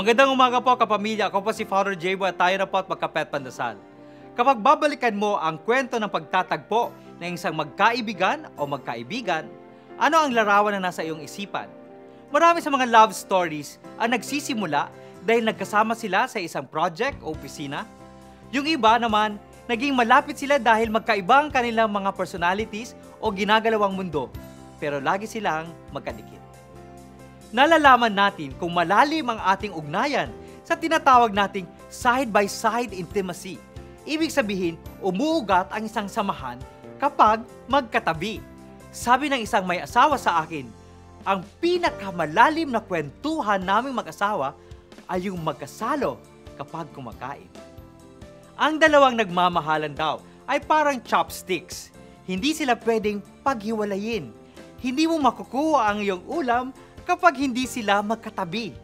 Magandang umaga po kapamilya, ako po si Father Jaybo at tayo na po at magkapet pandasal. Kapag babalikan mo ang kwento ng pagtatagpo ng isang magkaibigan o magkaibigan, ano ang larawan na nasa iyong isipan? Marami sa mga love stories ang nagsisimula dahil nagkasama sila sa isang project o opisina. Yung iba naman, naging malapit sila dahil magkaibang kanilang mga personalities o ginagalawang mundo, pero lagi silang magkadikit. Nalalaman natin kung malalim ang ating ugnayan sa tinatawag nating side-by-side intimacy. Ibig sabihin, umuugat ang isang samahan kapag magkatabi. Sabi ng isang may asawa sa akin, ang pinakamalalim na kwentuhan naming mag-asawa ay yung magkasalo kapag kumakain. Ang dalawang nagmamahalan daw ay parang chopsticks. Hindi sila pwedeng paghiwalayin. Hindi mo makukuha ang iyong ulam kapag hindi sila magkatabi.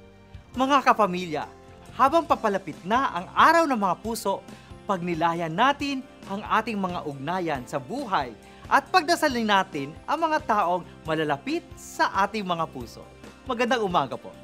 Mga kapamilya, habang papalapit na ang araw ng mga puso, pagnilayan natin ang ating mga ugnayan sa buhay at pagdasalin natin ang mga taong malalapit sa ating mga puso. Magandang umaga po.